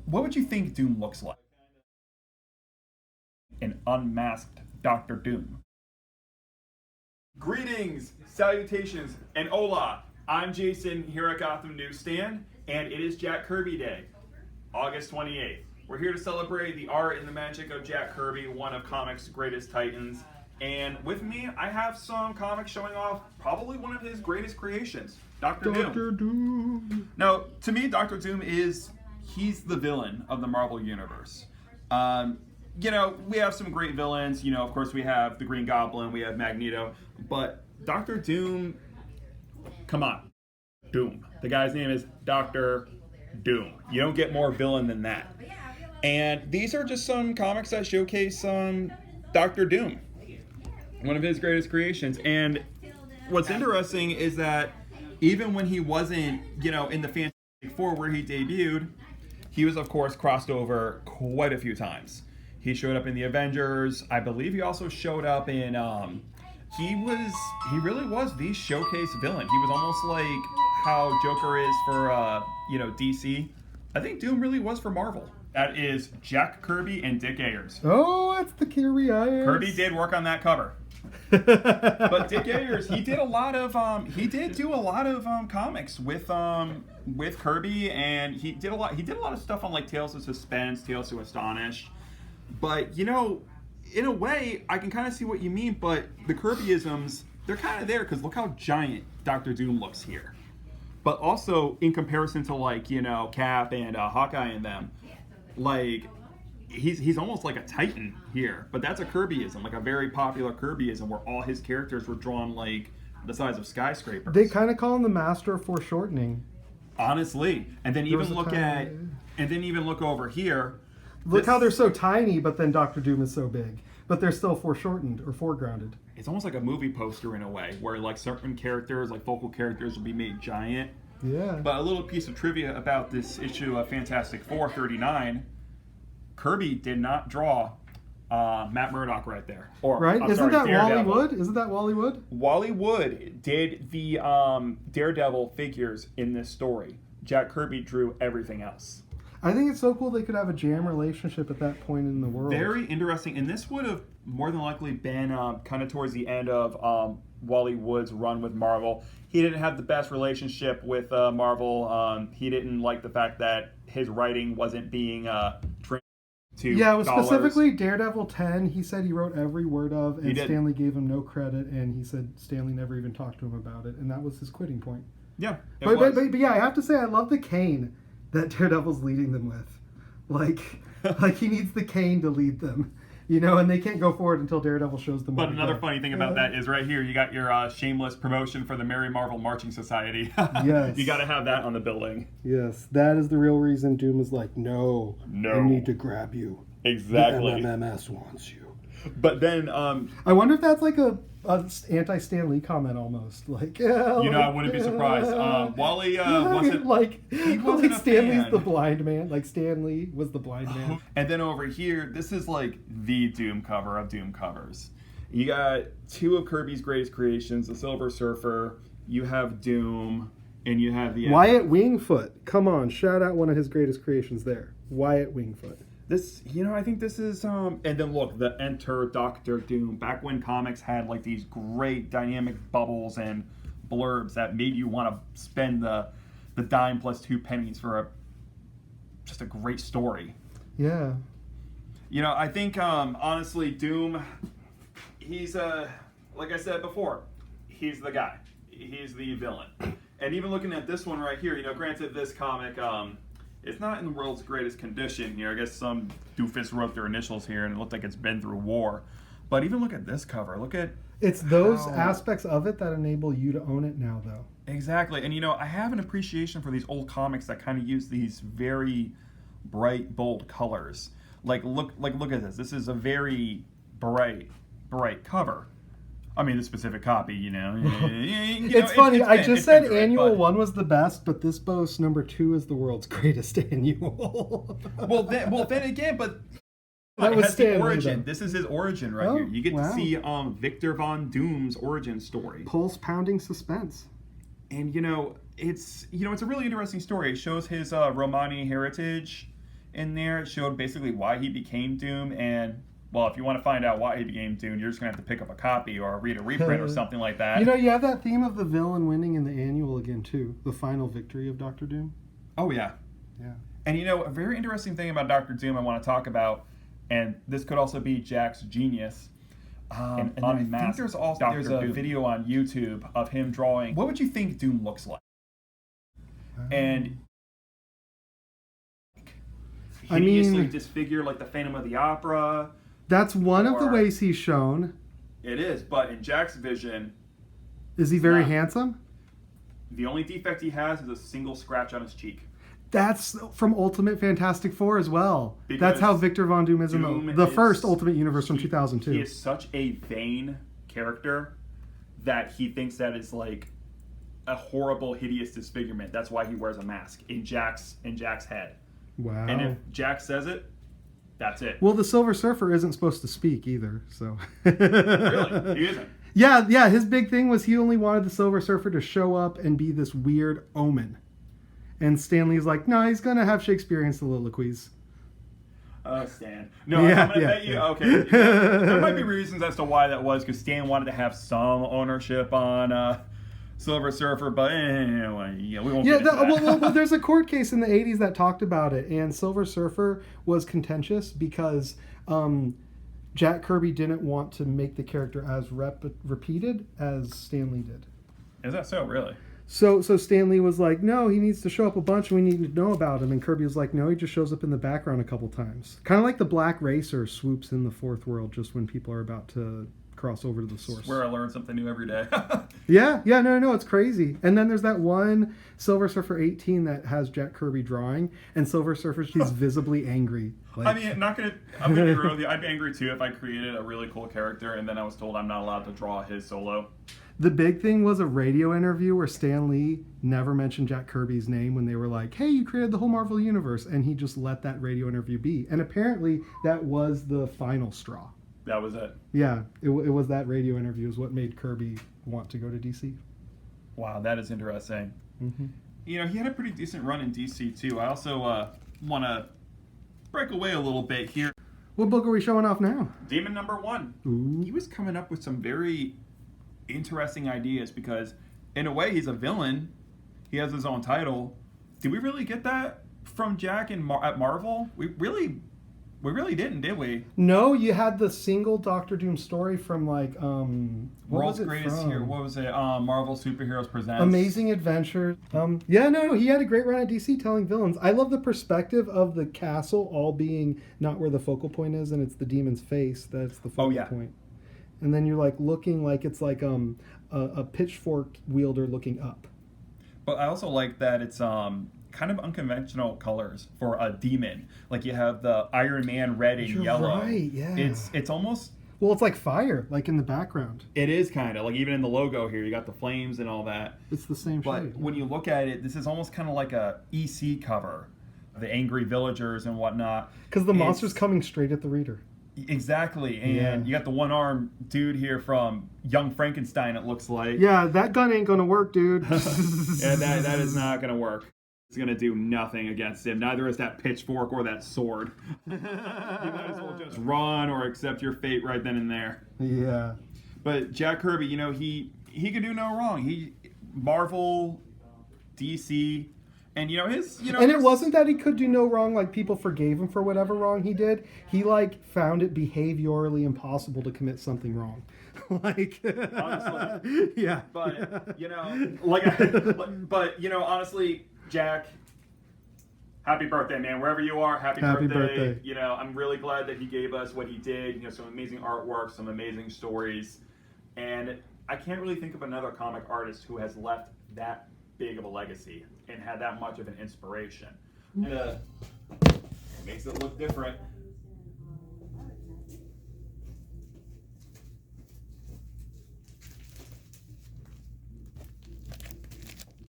What would you think Doom looks like? An unmasked Doctor Doom. Greetings, salutations, and hola. I'm Jason here at Gotham Newsstand, and it is Jack Kirby Day, August 28th. We're here to celebrate the art and the magic of Jack Kirby, one of comics' greatest titans. And with me, I have some comics showing off probably one of his greatest creations, Doctor Doom. Doctor Doom. Now, to me, Doctor Doom he's the villain of the Marvel Universe. We have some great villains. Of course, we have the Green Goblin, we have Magneto, but Doctor Doom, come on, Doom. The guy's name is Doctor Doom. You don't get more villain than that. And these are just some comics that showcase Doctor Doom, one of his greatest creations. And what's interesting is that even when he wasn't, in the Fantastic Four where he debuted, he was, of course, crossed over quite a few times. He showed up in the Avengers. I believe he also showed up in, he really was the showcase villain. He was almost like how Joker is for, DC. I think Doom really was for Marvel. That is Jack Kirby and Dick Ayers. Oh, that's the Kirby Ayers. Kirby did work on that cover. But Dick Ayers, he did do a lot of comics with Kirby, and he did a lot of stuff on like Tales of Suspense, Tales to Astonish. But in a way, I can kind of see what you mean. But the Kirbyisms, they're kind of there because look how giant Doctor Doom looks here. But also in comparison to Cap and Hawkeye and them, he's almost like a Titan here. But that's a Kirbyism, like a very popular Kirbyism where all his characters were drawn like the size of skyscrapers. They kind of call him the master of foreshortening. Honestly, and then even look over here. Look how they're so tiny, but then Doctor Doom is so big. But they're still foreshortened or foregrounded. It's almost like a movie poster in a way, where like certain characters, like focal characters, will be made giant. Yeah. But a little piece of trivia about this issue of Fantastic Four 39, Kirby did not draw Matt Murdock right there. Isn't that Wally Wood? Isn't that Wally Wood? Wally Wood did the Daredevil figures in this story. Jack Kirby drew everything else. I think it's so cool they could have a jam relationship at that point in the world. Very interesting. And this would have more than likely been kind of towards the end of Wally Wood's run with Marvel. He didn't have the best relationship with Marvel. He didn't like the fact that his writing wasn't being trained to it was dollars. Specifically Daredevil 10, he said he wrote every word of, and Stanley gave him no credit, and he said Stanley never even talked to him about it, and that was his quitting point. Yeah, but yeah, I have to say I love the cane that Daredevil's leading them with. Like he needs the cane to lead them. And they can't go forward until Daredevil shows them. But another funny thing about that is right here, you got your shameless promotion for the Merry Marvel Marching Society. Yes. You got to have that on the building. Yes, that is the real reason Doom is like, no, I need to grab you. Exactly. The MMS wants you. But then... I wonder if that's like a anti-Stan Lee comment almost. Like, I wouldn't be surprised. Wally wasn't... He wasn't Stan Lee's the blind man. Like, Stan Lee was the blind man. And then over here, this is like the Doom cover of Doom covers. You got two of Kirby's greatest creations, the Silver Surfer, you have Doom, and you have the... Wyatt Wingfoot. Come on, shout out one of his greatest creations there. Wyatt Wingfoot. This, I think this is, and then look, the Enter Doctor Doom. Back when comics had like these great dynamic bubbles and blurbs that made you want to spend the dime plus 2 pennies for just a great story. Yeah. I think, honestly, Doom, he's, like I said before, he's the guy. He's the villain. And even looking at this one right here, granted this comic, it's not in the world's greatest condition here. I guess some doofus wrote their initials here and it looked like it's been through war. But even look at this cover. Look at... It's those aspects of it that enable you to own it now, though. Exactly. And, I have an appreciation for these old comics that kind of use these very bright, bold colors. Look at this. This is a very bright cover. I mean, the specific copy, It's funny. I just said annual 1 was the best, but this boasts number 2 is the world's greatest annual. well, then again, but that was the origin. This is his origin right here. You get wow. to see Victor Von Doom's origin story. Pulse pounding suspense. And it's a really interesting story. It shows his Romani heritage. in there. It showed basically why he became Doom, and well, if you want to find out why he became Doom, you're just gonna have to pick up a copy or read a reprint or something like that. You have that theme of the villain winning in the annual again too, the final victory of Doctor Doom. Oh yeah. Yeah. And a very interesting thing about Doctor Doom I want to talk about, and this could also be Jack's genius. And I think there's a video on YouTube of him drawing. What would you think Doom looks like? And hideously disfigured like the Phantom of the Opera. That's one of the ways he's shown. It is, but in Jack's vision, is he very handsome? The only defect he has is a single scratch on his cheek. That's from Ultimate Fantastic Four as well. Because that's how Victor Von Doom is in the first Ultimate Universe from 2002. He is such a vain character that he thinks that is like a horrible, hideous disfigurement. That's why he wears a mask in Jack's head. Wow. And if Jack says it, that's it. Well, the Silver Surfer isn't supposed to speak either, so. Really? He isn't? Yeah. His big thing was he only wanted the Silver Surfer to show up and be this weird omen. And Stanley's like, no, he's going to have Shakespearean soliloquies. Stan. No, I'm going to bet you. Okay. There might be reasons as to why that was, because Stan wanted to have some ownership on Silver Surfer, but anyway, we won't get into that. Well, there's a court case in the 80s that talked about it, and Silver Surfer was contentious because Jack Kirby didn't want to make the character as repeated as Stan Lee did. Is that so, really? So Stan Lee was like, no, he needs to show up a bunch and we need to know about him. And Kirby was like, no, he just shows up in the background a couple times. Kind of like the Black Racer swoops in the fourth world just when people are about to cross over to the source. Where I learn something new every day. No, it's crazy. And then there's that one Silver Surfer 18 that has Jack Kirby drawing, and Silver Surfer's he's visibly angry. Like, I'm gonna be real with you. I'd be angry too if I created a really cool character and then I was told I'm not allowed to draw his solo. The big thing was a radio interview where Stan Lee never mentioned Jack Kirby's name when they were like, hey, you created the whole Marvel Universe, and he just let that radio interview be. And apparently that was the final straw. That was it. Yeah, it was that radio interview is what made Kirby want to go to DC. Wow, that is interesting. Mm-hmm. He had a pretty decent run in DC too. I also want to break away a little bit here. What book are we showing off now? Demon #1. Ooh. He was coming up with some very interesting ideas because in a way he's a villain. He has his own title. Did we really get that from Jack at Marvel? We really didn't, did we? No, you had the single Doctor Doom story from like World's Greatest Hero. What was it? Marvel Superheroes Presents. Amazing Adventure. He had a great run at DC telling villains. I love the perspective of the castle all being not where the focal point is, and it's the demon's face that's the focal point. And then you're like looking like it's like a pitchfork wielder looking up. But I also like that it's kind of unconventional colors for a demon. Like you have the Iron Man red and yellow. Right, yeah. It's almost... Well, it's like fire, like in the background. It is kind of. Like even in the logo here, you got the flames and all that. It's the same shade. But when you look at it, this is almost kind of like a EC cover. The angry villagers and whatnot. Because the monster's coming straight at the reader. Exactly, and you got the one-armed dude here from Young Frankenstein, it looks like. Yeah, that gun ain't gonna work, dude. Yeah, that is not gonna work. It's gonna do nothing against him. Neither is that pitchfork or that sword. You might as well just run or accept your fate right then and there. Yeah. But Jack Kirby, he could do no wrong. He Marvel, DC. And and it wasn't that he could do no wrong, like people forgave him for whatever wrong he did. He like found it behaviorally impossible to commit something wrong. Like honestly. Yeah. But honestly, Jack, happy birthday, man. Wherever you are, happy birthday. I'm really glad that he gave us what he did, some amazing artwork, some amazing stories. And I can't really think of another comic artist who has left that big of a legacy and had that much of an inspiration. And it makes it look different.